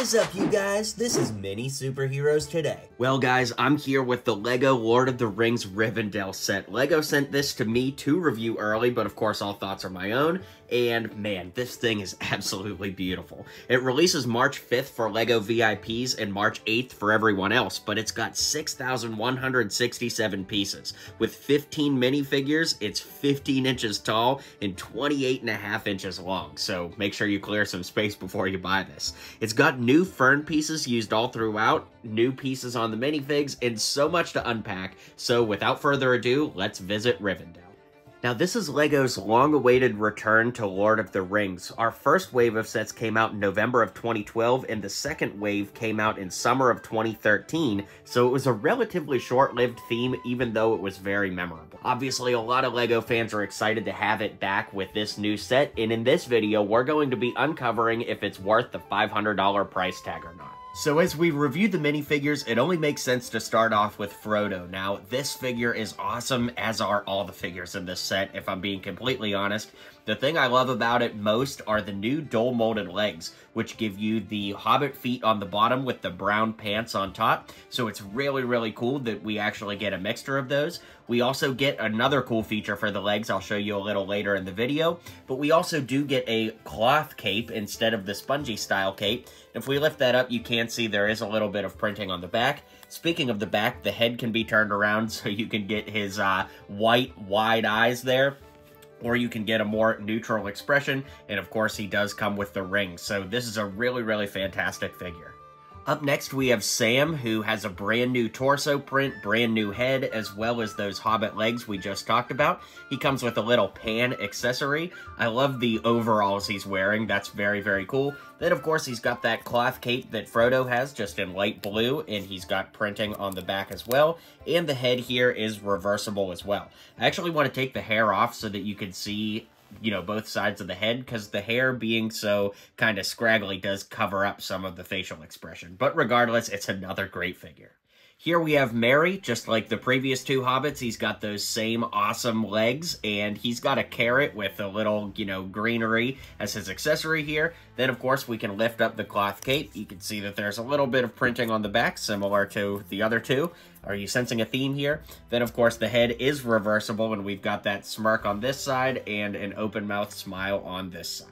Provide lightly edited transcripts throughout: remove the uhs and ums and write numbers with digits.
is up, you guys? This is Mini Superheroes Today. Well, guys, I'm here with the LEGO Lord of the Rings Rivendell set. LEGO sent this to me to review early, but of course all thoughts are my own. And man, this thing is absolutely beautiful. It releases March 5th for LEGO VIPs and March 8th for everyone else, but it's got 6,167 pieces. With 15 minifigures, it's 15 inches tall and 28.5 inches long, so make sure you clear some space before you buy this. It's got new fern pieces used all throughout, new pieces on the minifigs, and so much to unpack, so without further ado, let's visit Rivendell. Now, this is LEGO's long-awaited return to Lord of the Rings. Our first wave of sets came out in November of 2012, and the second wave came out in summer of 2013, so it was a relatively short-lived theme, even though it was very memorable. Obviously, a lot of LEGO fans are excited to have it back with this new set, and in this video, we're going to be uncovering if it's worth the $500 price tag or not. So as we reviewed the minifigures, it only makes sense to start off with Frodo. Now, this figure is awesome, as are all the figures in this set, if I'm being completely honest. The thing I love about it most are the new dual-molded legs, which give you the Hobbit feet on the bottom with the brown pants on top. So it's really, really cool that we actually get a mixture of those. We also get another cool feature for the legs I'll show you a little later in the video. But we also do get a cloth cape instead of the spongy style cape. If we lift that up, you can see there is a little bit of printing on the back. Speaking of the back, the head can be turned around so you can get his white, wide eyes there. Or you can get a more neutral expression, and of course he does come with the ring, so this is a really, really fantastic figure. Up next, we have Sam, who has a brand new torso print, brand new head, as well as those Hobbit legs we just talked about. He comes with a little pan accessory. I love the overalls he's wearing. That's very, very cool. Then, of course, he's got that cloth cape that Frodo has, just in light blue, and he's got printing on the back as well. And the head here is reversible as well. I actually want to take the hair off so that you can see, you know, both sides of the head, because the hair being so kind of scraggly does cover up some of the facial expression. But regardless, it's another great figure. Here we have Merry, just like the previous two Hobbits. He's got those same awesome legs, and he's got a carrot with a little, you know, greenery as his accessory here. Then, of course, we can lift up the cloth cape. You can see that there's a little bit of printing on the back, similar to the other two. Are you sensing a theme here? Then, of course, the head is reversible, and we've got that smirk on this side and an open-mouthed smile on this side.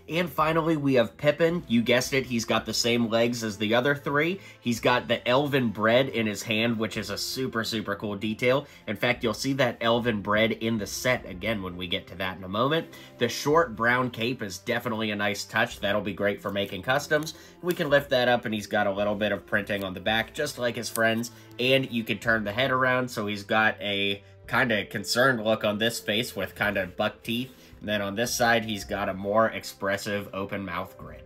And finally, we have Pippin. You guessed it, he's got the same legs as the other three. He's got the elven bread in his hand, which is a super, super cool detail. In fact, you'll see that elven bread in the set again when we get to that in a moment. The short brown cape is definitely a nice touch. That'll be great for making customs. We can lift that up, and he's got a little bit of printing on the back, just like his friends. And you can turn the head around, so he's got a kind of concerned look on this face with kind of buck teeth. And then on this side, he's got a more expressive open mouth grin.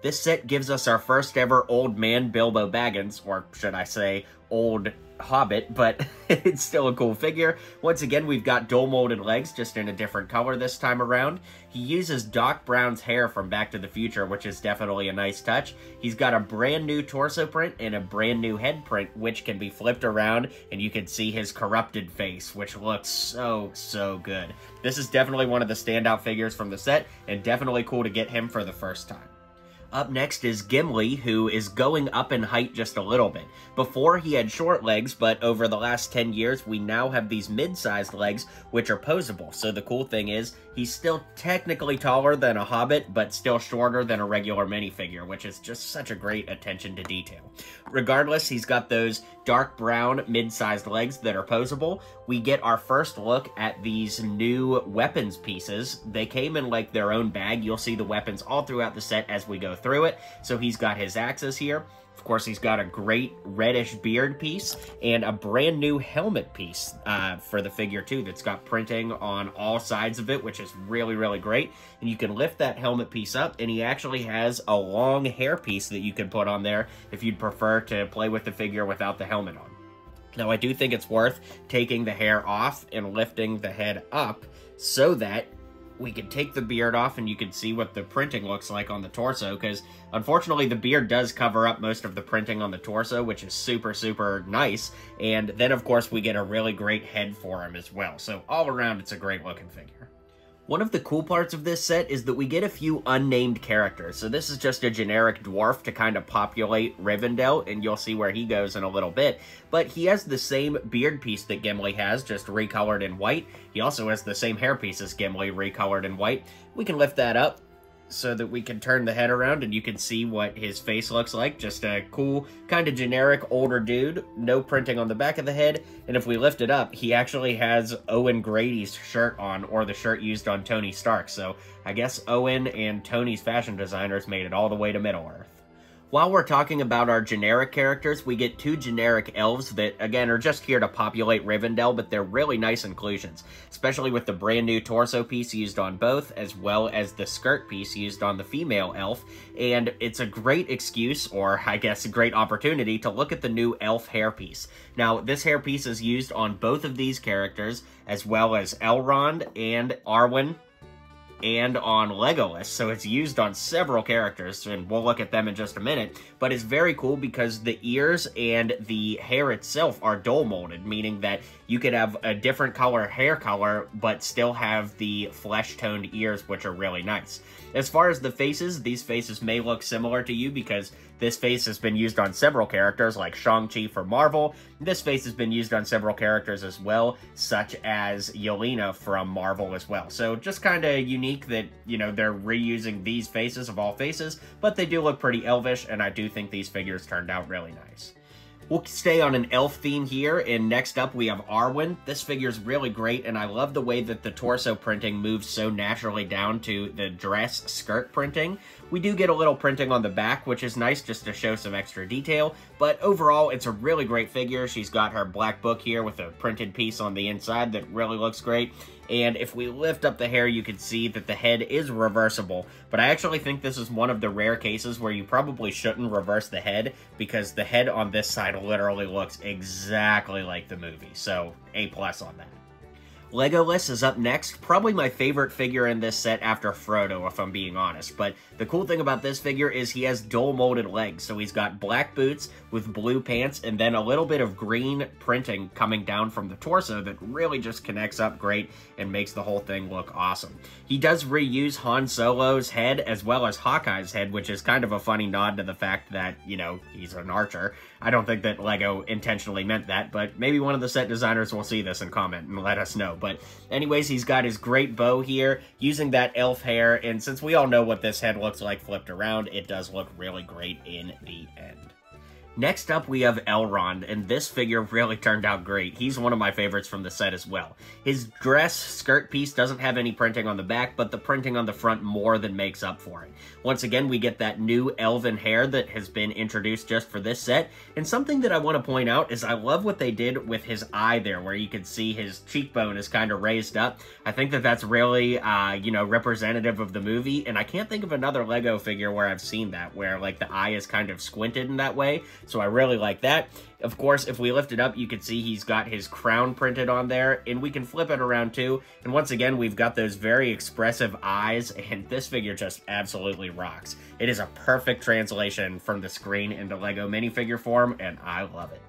This set gives us our first ever old man Bilbo Baggins, or should I say old Hobbit, but it's still a cool figure. Once again, we've got dual molded legs, just in a different color this time around. He uses Doc Brown's hair from Back to the Future, which is definitely a nice touch. He's got a brand new torso print and a brand new head print, which can be flipped around, and you can see his corrupted face, which looks so, so good. This is definitely one of the standout figures from the set, and definitely cool to get him for the first time. Up next is Gimli, who is going up in height just a little bit. Before, he had short legs, but over the last 10 years, we now have these mid-sized legs, which are posable. So the cool thing is, he's still technically taller than a Hobbit, but still shorter than a regular minifigure, which is just such a great attention to detail. Regardless, he's got those dark brown mid-sized legs that are posable. We get our first look at these new weapons pieces. They came in like their own bag. You'll see the weapons all throughout the set as we go through it. So he's got his axes here. Of course, he's got a great reddish beard piece and a brand new helmet piece for the figure too that's got printing on all sides of it, which is really, really great. And you can lift that helmet piece up, and he actually has a long hair piece that you can put on there if you'd prefer to play with the figure without the helmet on. Now, I do think it's worth taking the hair off and lifting the head up so that we can take the beard off and you can see what the printing looks like on the torso, because unfortunately the beard does cover up most of the printing on the torso, which is super, super nice. And then, of course, we get a really great head for him as well. So all around, it's a great looking figure. One of the cool parts of this set is that we get a few unnamed characters. So this is just a generic dwarf to kind of populate Rivendell, and you'll see where he goes in a little bit. But he has the same beard piece that Gimli has, just recolored in white. He also has the same hairpiece as Gimli, recolored in white. We can lift that up so that we can turn the head around and you can see what his face looks like. Just a cool, kind of generic older dude, no printing on the back of the head. And if we lift it up, he actually has Owen Grady's shirt on, or the shirt used on Tony Stark. So I guess Owen and Tony's fashion designers made it all the way to Middle-earth. While we're talking about our generic characters, we get two generic elves that, again, are just here to populate Rivendell, but they're really nice inclusions, especially with the brand new torso piece used on both, as well as the skirt piece used on the female elf, and it's a great excuse, or I guess a great opportunity, to look at the new elf hairpiece. Now, this hairpiece is used on both of these characters, as well as Elrond and Arwen, and on Legolas, so it's used on several characters, and we'll look at them in just a minute, but it's very cool because the ears and the hair itself are dual molded, meaning that you could have a different color hair color, but still have the flesh-toned ears, which are really nice. As far as the faces, these faces may look similar to you because this face has been used on several characters, like Shang-Chi for Marvel. This face has been used on several characters as well, such as Yelena from Marvel as well. So just kind of unique that, you know, they're reusing these faces of all faces, but they do look pretty elvish, and I do think these figures turned out really nice. We'll stay on an elf theme here, and next up we have Arwen. This figure's really great, and I love the way that the torso printing moves so naturally down to the dress skirt printing. We do get a little printing on the back, which is nice just to show some extra detail, but overall it's a really great figure. She's got her black book here with a printed piece on the inside that really looks great. And if we lift up the hair, you can see that the head is reversible. But I actually think this is one of the rare cases where you probably shouldn't reverse the head, because the head on this side literally looks exactly like the movie. So, A+ on that. Legolas is up next, probably my favorite figure in this set after Frodo, if I'm being honest. But the cool thing about this figure is he has dual molded legs, so he's got black boots with blue pants, and then a little bit of green printing coming down from the torso that really just connects up great and makes the whole thing look awesome. He does reuse Han Solo's head as well as Hawkeye's head, which is kind of a funny nod to the fact that, you know, he's an archer. I don't think that Lego intentionally meant that, but maybe one of the set designers will see this and comment and let us know. But anyways, he's got his great bow here, using that elf hair, and since we all know what this head looks like flipped around, it does look really great in the end. Next up, we have Elrond, and this figure really turned out great. He's one of my favorites from the set as well. His dress skirt piece doesn't have any printing on the back, but the printing on the front more than makes up for it. Once again, we get that new elven hair that has been introduced just for this set, and something that I want to point out is I love what they did with his eye there, where you can see his cheekbone is kind of raised up. I think that that's really, you know, representative of the movie, and I can't think of another Lego figure where I've seen that, where, like, the eye is kind of squinted in that way. So I really like that. Of course, if we lift it up, you can see he's got his crown printed on there, and we can flip it around too. And once again, we've got those very expressive eyes, and this figure just absolutely rocks. It is a perfect translation from the screen into Lego minifigure form, and I love it.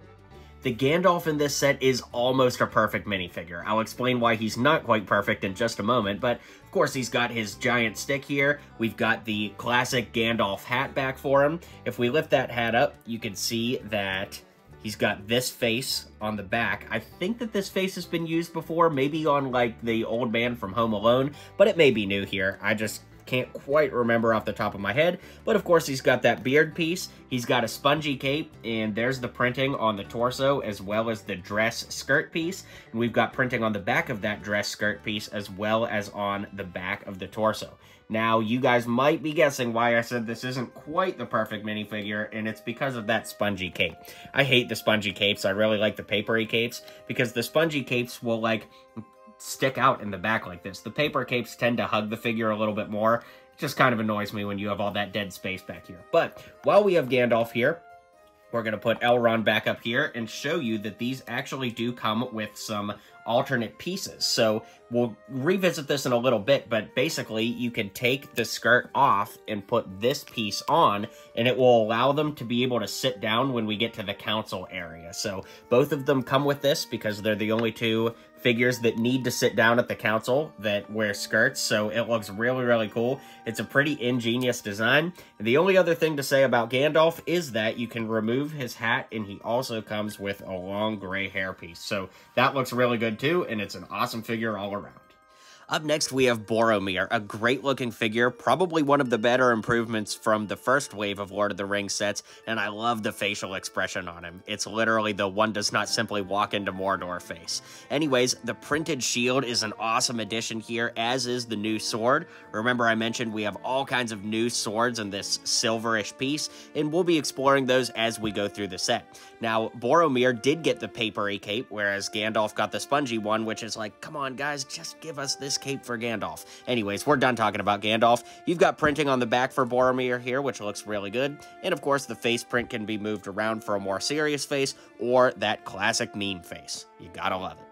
The Gandalf in this set is almost a perfect minifigure. I'll explain why he's not quite perfect in just a moment, but of course he's got his giant stick here. We've got the classic Gandalf hat back for him. If we lift that hat up, you can see that he's got this face on the back. I think that this face has been used before, maybe on like the old man from Home Alone, but it may be new here. I just can't quite remember off the top of my head, but of course he's got that beard piece, he's got a spongy cape, and there's the printing on the torso as well as the dress skirt piece, and we've got printing on the back of that dress skirt piece as well as on the back of the torso. Now, you guys might be guessing why I said this isn't quite the perfect minifigure, and it's because of that spongy cape. I hate the spongy capes. I really like the papery capes, because the spongy capes will, like, stick out in the back like this. The paper capes tend to hug the figure a little bit more. It just kind of annoys me when you have all that dead space back here. But while we have Gandalf here, we're going to put Elrond back up here and show you that these actually do come with some alternate pieces. So we'll revisit this in a little bit, but basically you can take the skirt off and put this piece on, and it will allow them to be able to sit down when we get to the council area. So both of them come with this because they're the only two figures that need to sit down at the council that wear skirts, so it looks really, really cool. It's a pretty ingenious design. And the only other thing to say about Gandalf is that you can remove his hat, and he also comes with a long gray hairpiece. So that looks really good too, and it's an awesome figure all around. Up next, we have Boromir, a great-looking figure, probably one of the better improvements from the first wave of Lord of the Rings sets, and I love the facial expression on him. It's literally the one does not simply walk into Mordor face. Anyways, the printed shield is an awesome addition here, as is the new sword. Remember I mentioned we have all kinds of new swords in this silverish piece, and we'll be exploring those as we go through the set. Now, Boromir did get the papery cape, whereas Gandalf got the spongy one, which is like, come on guys, just give us this cape for Gandalf. Anyways, we're done talking about Gandalf. You've got printing on the back for Boromir here, which looks really good. And of course, the face print can be moved around for a more serious face or that classic meme face. You gotta love it.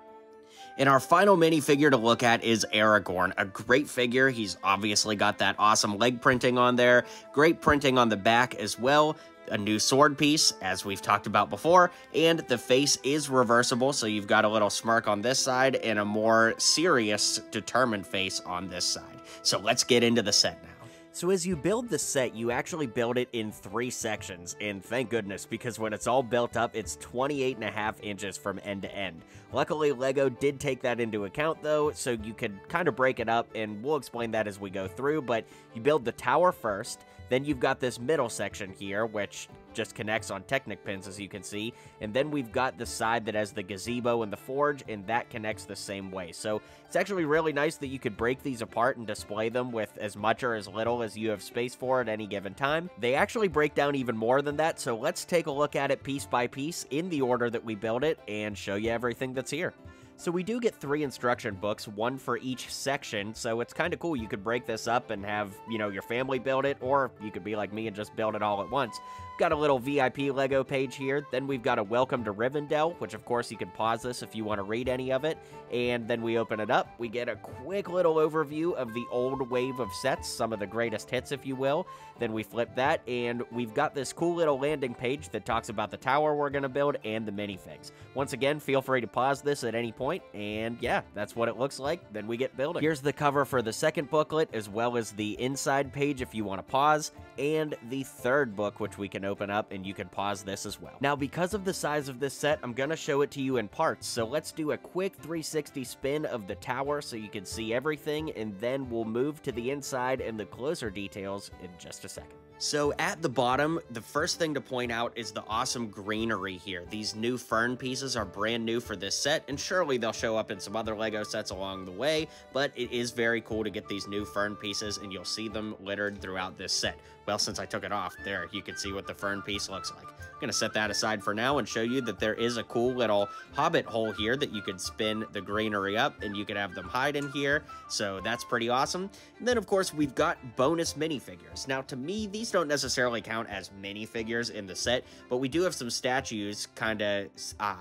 And our final minifigure to look at is Aragorn, a great figure. He's obviously got that awesome leg printing on there, great printing on the back as well, a new sword piece, as we've talked about before, and the face is reversible, so you've got a little smirk on this side and a more serious, determined face on this side. So let's get into the set now. So as you build the set, you actually build it in 3 sections, and thank goodness, because when it's all built up, it's 28.5 inches from end to end. Luckily, Lego did take that into account, though, so you could kind of break it up, and we'll explain that as we go through, but you build the tower first, then you've got this middle section here, which just connects on Technic pins, as you can see, and then we've got the side that has the gazebo and the forge, and that connects the same way. So it's actually really nice that you could break these apart and display them with as much or as little as you have space for at any given time. They actually break down even more than that, so let's take a look at it piece by piece in the order that we build it and show you everything that's here. So we do get 3 instruction books, one for each section, so it's kind of cool. You could break this up and have, you know, your family build it, or you could be like me and just build it all at once. Got a little VIP Lego page here, then we've got a Welcome to Rivendell, which of course you can pause this if you want to read any of it, and then we open it up, we get a quick little overview of the old wave of sets, some of the greatest hits if you will, then we flip that, and we've got this cool little landing page that talks about the tower we're going to build and the minifigs. Once again, feel free to pause this at any point, and yeah, that's what it looks like, then we get building. Here's the cover for the second booklet, as well as the inside page if you want to pause, and the third book, which we can open up, and you can pause this as well. Now, because of the size of this set, I'm going to show it to you in parts, so let's do a quick 360 spin of the tower so you can see everything, and then we'll move to the inside and the closer details in just a second. So at the bottom, the first thing to point out is the awesome greenery here. These new fern pieces are brand new for this set, and surely they'll show up in some other Lego sets along the way, but it is very cool to get these new fern pieces, and you'll see them littered throughout this set. Well, since I took it off, there, you can see what the fern piece looks like. I'm going to set that aside for now and show you that there is a cool little hobbit hole here that you could spin the greenery up, and you could have them hide in here, so that's pretty awesome. And then, of course, we've got bonus minifigures. Now, to me, these don't necessarily count as minifigures in the set, but we do have some statues kind of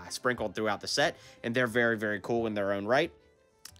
sprinkled throughout the set, and they're very, very cool in their own right.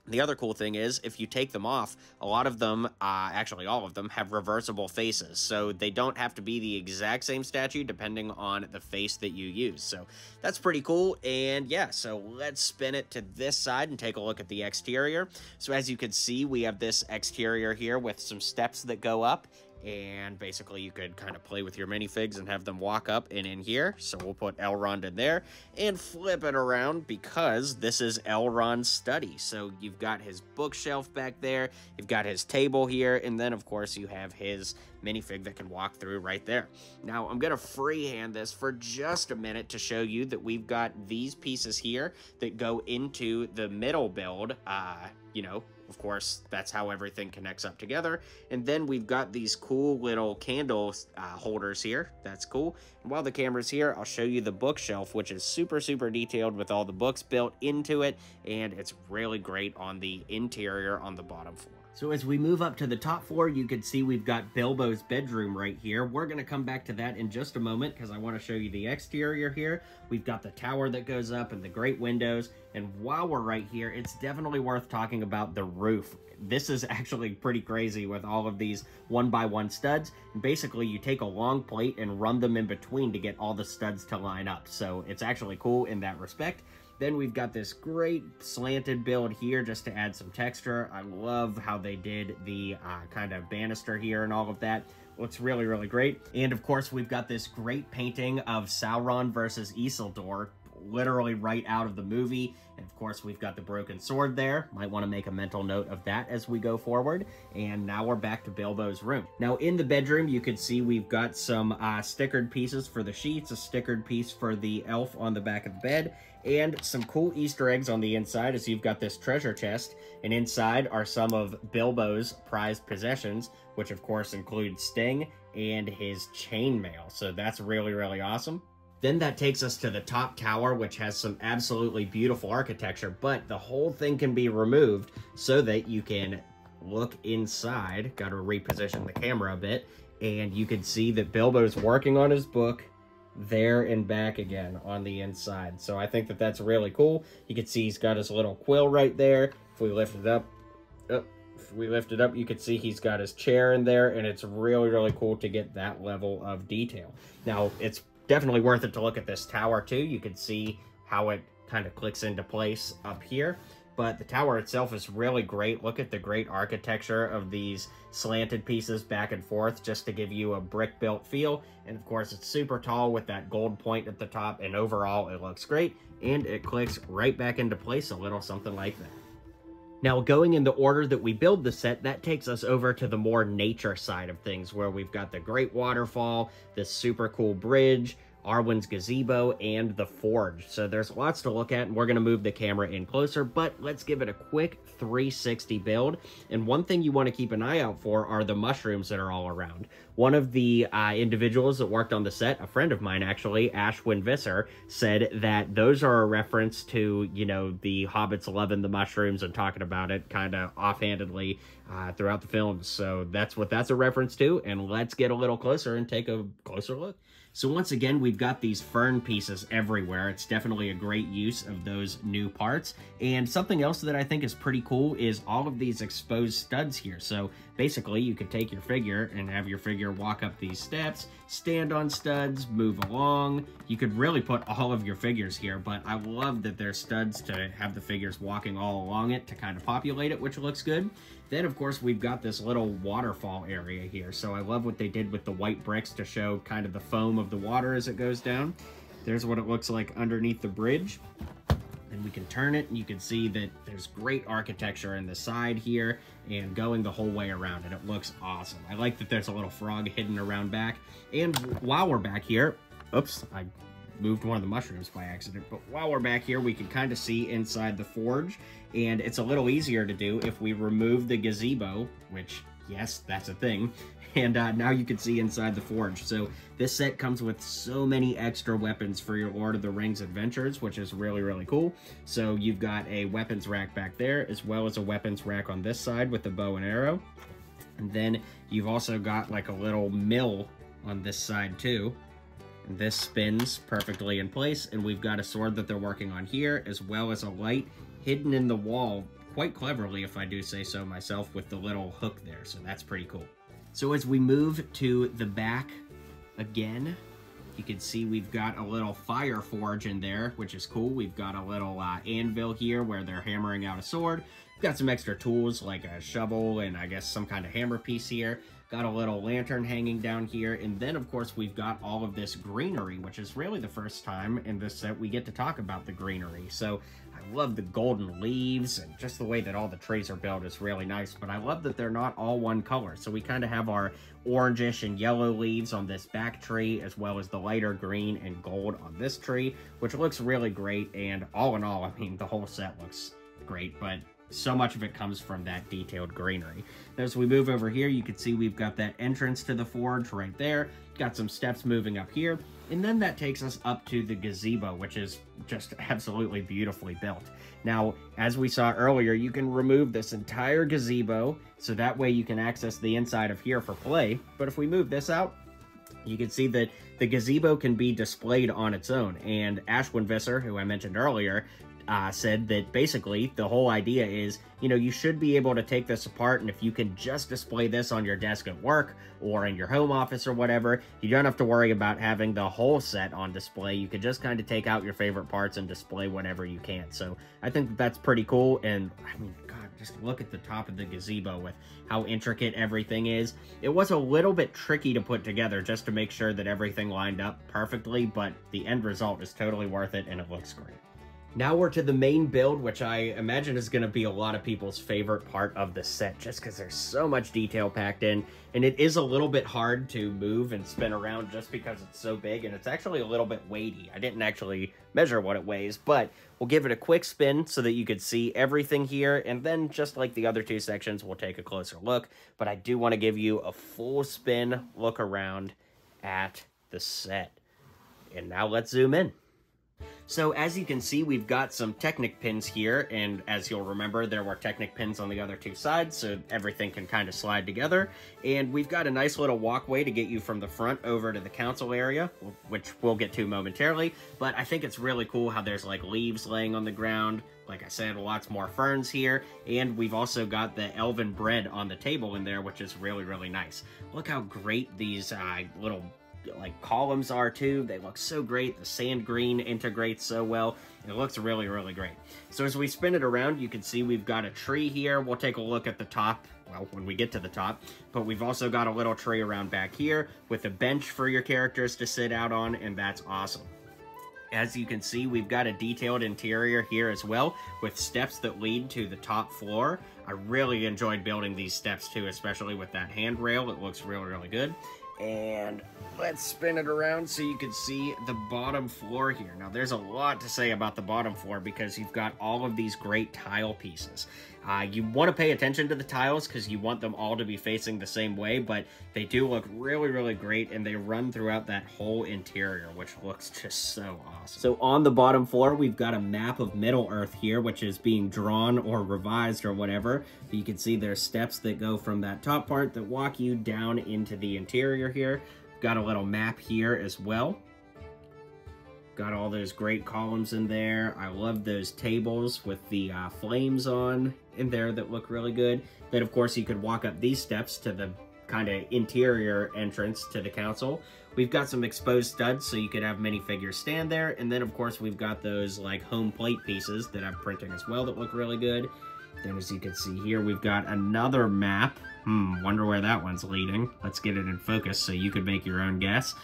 The other cool thing is, if you take them off, a lot of them, actually all of them, have reversible faces, so they don't have to be the exact same statue depending on the face that you use. So that's pretty cool, and yeah, so let's spin it to this side and take a look at the exterior. So as you can see, we have this exterior here with some steps that go up, and basically you could kind of play with your minifigs and have them walk up and in here. So we'll put Elrond in there and flip it around because this is Elrond's study. So you've got his bookshelf back there, you've got his table here, and then of course you have his minifig that can walk through right there. Now I'm gonna freehand this for just a minute to show you that we've got these pieces here that go into the middle build, you know, of course, that's how everything connects up together. And then we've got these cool little candle holders here. That's cool. And while the camera's here, I'll show you the bookshelf, which is super, super detailed with all the books built into it. And it's really great on the interior on the bottom floor. So as we move up to the top floor, you can see we've got Bilbo's bedroom right here. We're going to come back to that in just a moment because I want to show you the exterior here. We've got the tower that goes up and the great windows. And while we're right here, it's definitely worth talking about the roof. This is actually pretty crazy with all of these 1x1 studs. And basically, you take a long plate and run them in between to get all the studs to line up. So it's actually cool in that respect. Then we've got this great slanted build here just to add some texture. I love how they did the kind of banister here and all of that. Looks really, really great. And of course, we've got this great painting of Sauron versus Isildur, literally right out of the movie. And of course, we've got the broken sword there. Might want to make a mental note of that as we go forward. And now we're back to Bilbo's room. Now in the bedroom, you can see we've got some stickered pieces for the sheets, a stickered piece for the elf on the back of the bed, and some cool Easter eggs on the inside as you've got this treasure chest. And inside are some of Bilbo's prized possessions, which of course include Sting and his chainmail. So that's really, really awesome. Then that takes us to the top tower, which has some absolutely beautiful architecture, but the whole thing can be removed so that you can look inside. Got to reposition the camera a bit, and you can see that Bilbo's working on his book there and back again on the inside. So I think that that's really cool. You can see he's got his little quill right there. If we lift it up, you can see he's got his chair in there, and it's really, really cool to get that level of detail. Now, it's definitely worth it to look at this tower too. You can see how it kind of clicks into place up here. But the tower itself is really great. Look at the great architecture of these slanted pieces back and forth just to give you a brick-built feel. And of course, it's super tall with that gold point at the top. And overall, it looks great. And it clicks right back into place, a little something like that. Now, going in the order that we build the set, that takes us over to the more nature side of things, where we've got the great waterfall, this super cool bridge, Arwen's gazebo, and the forge. So there's lots to look at, and we're going to move the camera in closer, but let's give it a quick 360 build. And one thing you want to keep an eye out for are the mushrooms that are all around. One of the individuals that worked on the set, a friend of mine actually, Ashwin Visser, said that those are a reference to, you know, the hobbits loving the mushrooms and talking about it kind of offhandedly throughout the film. So that's what that's a reference to, and let's get a little closer and take a closer look. So once again, we've got these fern pieces everywhere. It's definitely a great use of those new parts. And something else that I think is pretty cool is all of these exposed studs here. So basically, you could take your figure and have your figure walk up these steps, stand on studs, move along. You could really put all of your figures here, but I love that there's studs to have the figures walking all along it to kind of populate it, which looks good. Then, of course, we've got this little waterfall area here. So I love what they did with the white bricks to show kind of the foam of the water as it goes down. There's what it looks like underneath the bridge. And we can turn it, and you can see that there's great architecture in the side here and going the whole way around, and it looks awesome. I like that there's a little frog hidden around back. And while we're back here, oops, I moved one of the mushrooms by accident, but while we're back here, we can kind of see inside the forge, and it's a little easier to do if we remove the gazebo, which, yes, that's a thing, and now you can see inside the forge. So this set comes with so many extra weapons for your Lord of the Rings adventures, which is really, really cool. So you've got a weapons rack back there, as well as a weapons rack on this side with the bow and arrow. And then you've also got like a little mill on this side too. And this spins perfectly in place, and we've got a sword that they're working on here, as well as a light hidden in the wall, quite cleverly, if I do say so myself, with the little hook there, so that's pretty cool. So as we move to the back again, you can see we've got a little fire forge in there, which is cool. We've got a little anvil here where they're hammering out a sword. We've got some extra tools like a shovel and I guess some kind of hammer piece here. Got a little lantern hanging down here, and then of course we've got all of this greenery, which is really the first time in this set we get to talk about the greenery. So I love the golden leaves, and just the way that all the trees are built is really nice, but I love that they're not all one color. So we kind of have our orangish and yellow leaves on this back tree, as well as the lighter green and gold on this tree, which looks really great. And all in all, I mean, the whole set looks great, but so much of it comes from that detailed greenery. As we move over here, you can see we've got that entrance to the forge right there. Got some steps moving up here. And then that takes us up to the gazebo, which is just absolutely beautifully built. Now, as we saw earlier, you can remove this entire gazebo, so that way you can access the inside of here for play. But if we move this out, you can see that the gazebo can be displayed on its own. And Ashwin Visser, who I mentioned earlier, said that basically the whole idea is, you know, you should be able to take this apart, and if you can just display this on your desk at work or in your home office or whatever, you don't have to worry about having the whole set on display. You can just kind of take out your favorite parts and display whatever you can. So I think that that's pretty cool. And I mean, God, just look at the top of the gazebo with how intricate everything is. It was a little bit tricky to put together just to make sure that everything lined up perfectly, but the end result is totally worth it and it looks great. Now we're to the main build, which I imagine is going to be a lot of people's favorite part of the set, just because there's so much detail packed in, and it is a little bit hard to move and spin around just because it's so big, and it's actually a little bit weighty. I didn't actually measure what it weighs, but we'll give it a quick spin so that you could see everything here, and then just like the other two sections, we'll take a closer look, but I do want to give you a full spin look around at the set. And now let's zoom in. So as you can see, we've got some Technic pins here, and as you'll remember, there were Technic pins on the other two sides, so everything can kind of slide together. And we've got a nice little walkway to get you from the front over to the council area, which we'll get to momentarily. But I think it's really cool how there's like leaves laying on the ground. Like I said, lots more ferns here, and we've also got the elven bread on the table in there, which is really, really nice. Look how great these little like columns are too. They look so great. The sand green integrates so well. It looks really, really great. So as we spin it around, you can see we've got a tree here. We'll take a look at the top, well, when we get to the top, but we've also got a little tree around back here with a bench for your characters to sit out on, and that's awesome. As you can see, we've got a detailed interior here as well, with steps that lead to the top floor. I really enjoyed building these steps too, especially with that handrail. It looks really, really good. And let's spin it around so you can see the bottom floor here. Now, there's a lot to say about the bottom floor because you've got all of these great tile pieces. You want to pay attention to the tiles because you want them all to be facing the same way, but they do look really, really great, and they run throughout that whole interior, which looks just so awesome. So on the bottom floor, we've got a map of Middle-earth here, which is being drawn or revised or whatever. You can see there's steps that go from that top part that walk you down into the interior here. Got a little map here as well. Got all those great columns in there. I love those tables with the flames on in there that look really good. Then, of course, you could walk up these steps to the kind of interior entrance to the council. We've got some exposed studs, so you could have minifigures stand there. And then, of course, we've got those like home plate pieces that I'm printing as well that look really good. Then, as you can see here, we've got another map. Wonder where that one's leading. Let's get it in focus so you could make your own guess.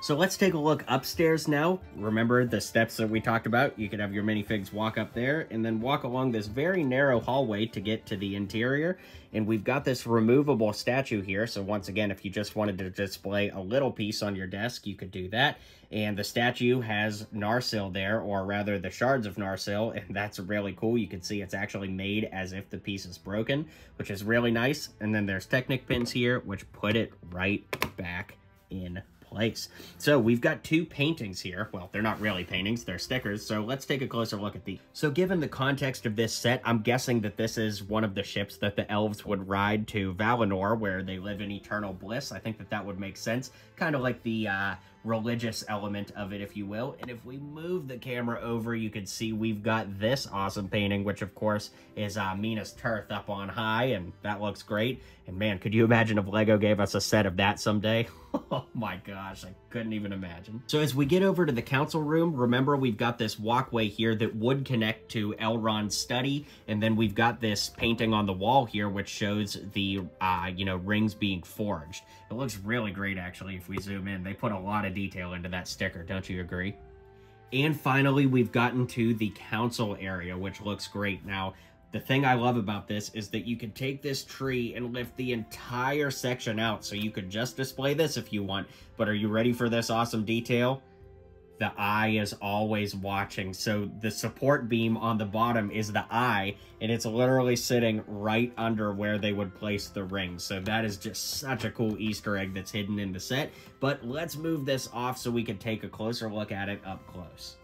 So let's take a look upstairs now. Remember the steps that we talked about? You could have your minifigs walk up there and then walk along this very narrow hallway to get to the interior. And we've got this removable statue here. So once again, if you just wanted to display a little piece on your desk, you could do that. And the statue has Narsil there, or rather the shards of Narsil, and that's really cool. You can see it's actually made as if the piece is broken, which is really nice. And then there's Technic pins here, which put it right back in place. So we've got two paintings here. Well, they're not really paintings, they're stickers. So let's take a closer look at these. So given the context of this set, I'm guessing that this is one of the ships that the elves would ride to Valinor, where they live in eternal bliss. I think that that would make sense. Kind of like the religious element of it, if you will. And if we move the camera over, you can see we've got this awesome painting, which of course is Minas Tirith up on high, and that looks great. And man, could you imagine if Lego gave us a set of that someday? Oh my gosh, I couldn't even imagine. So as we get over to the council room, remember we've got this walkway here that would connect to Elrond's study, and then we've got this painting on the wall here which shows the rings being forged. It looks really great actually if we zoom in. They put a lot of detail into that sticker, don't you agree? And finally, we've gotten to the council area, which looks great. Now, the thing I love about this is that you can take this tree and lift the entire section out, so you could just display this if you want. But are you ready for this awesome detail? the eye is always watching. So the support beam on the bottom is the eye, and it's literally sitting right under where they would place the ring. So that is just such a cool Easter egg that's hidden in the set. But let's move this off so we can take a closer look at it up close.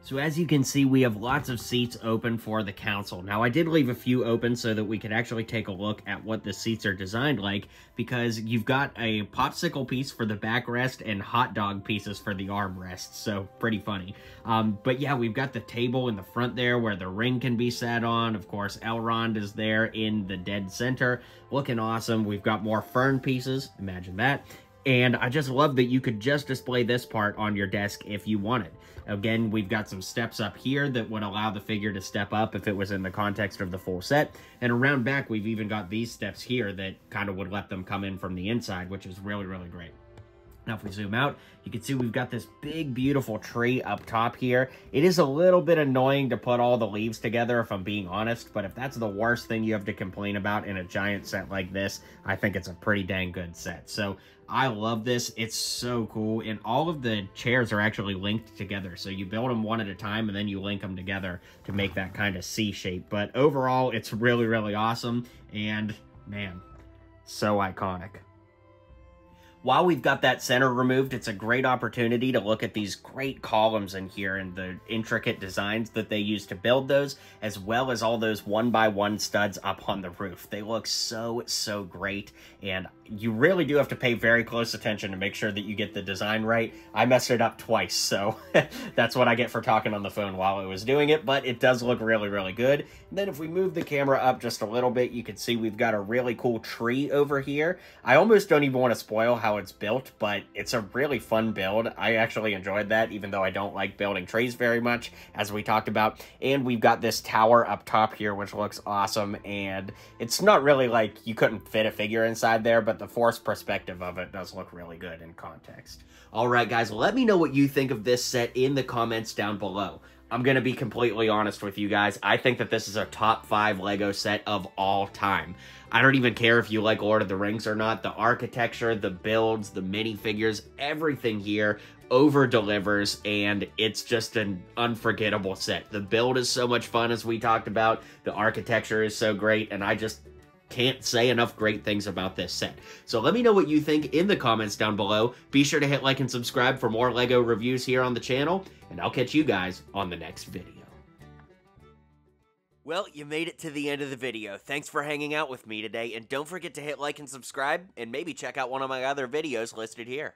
So as you can see, we have lots of seats open for the council. Now, I did leave a few open so that we could actually take a look at what the seats are designed like, because you've got a popsicle piece for the backrest and hot dog pieces for the armrests, so pretty funny. But yeah, we've got the table in the front there where the ring can be sat on. Of course, Elrond is there in the dead center, looking awesome. We've got more fern pieces, imagine that. And I just love that you could just display this part on your desk if you wanted. Again, we've got some steps up here that would allow the figure to step up if it was in the context of the full set. And around back, we've even got these steps here that kind of would let them come in from the inside, which is really, really great. Now, if we zoom out, you can see we've got this big, beautiful tree up top here. It is a little bit annoying to put all the leaves together, if I'm being honest, but if that's the worst thing you have to complain about in a giant set like this, I think it's a pretty dang good set. So I love this. It's so cool, and all of the chairs are actually linked together. So you build them one at a time, and then you link them together to make that kind of C shape. But overall, it's really, really awesome, and man, so iconic. While we've got that center removed, it's a great opportunity to look at these great columns in here and the intricate designs that they use to build those, as well as all those 1x1 studs up on the roof. They look so, so great, and you really do have to pay very close attention to make sure that you get the design right. I messed it up twice, so that's what I get for talking on the phone while I was doing it, but it does look really, really good. And then if we move the camera up just a little bit, you can see we've got a really cool tree over here. I almost don't even want to spoil how it's built, but it's a really fun build. I actually enjoyed that, even though I don't like building trees very much, as we talked about. And we've got this tower up top here, which looks awesome, and it's not really like you couldn't fit a figure inside there, but the forced perspective of it does look really good in context. All right, guys, let me know what you think of this set in the comments down below. I'm going to be completely honest with you guys. I think that this is a top 5 Lego set of all time. I don't even care if you like Lord of the Rings or not. The architecture, the builds, the minifigures, everything here over-delivers, and it's just an unforgettable set. The build is so much fun, as we talked about. The architecture is so great, and I just can't say enough great things about this set. So let me know what you think in the comments down below. Be sure to hit like and subscribe for more Lego reviews here on the channel, and I'll catch you guys on the next video. Well, you made it to the end of the video. Thanks for hanging out with me today, and don't forget to hit like and subscribe, and maybe check out one of my other videos listed here.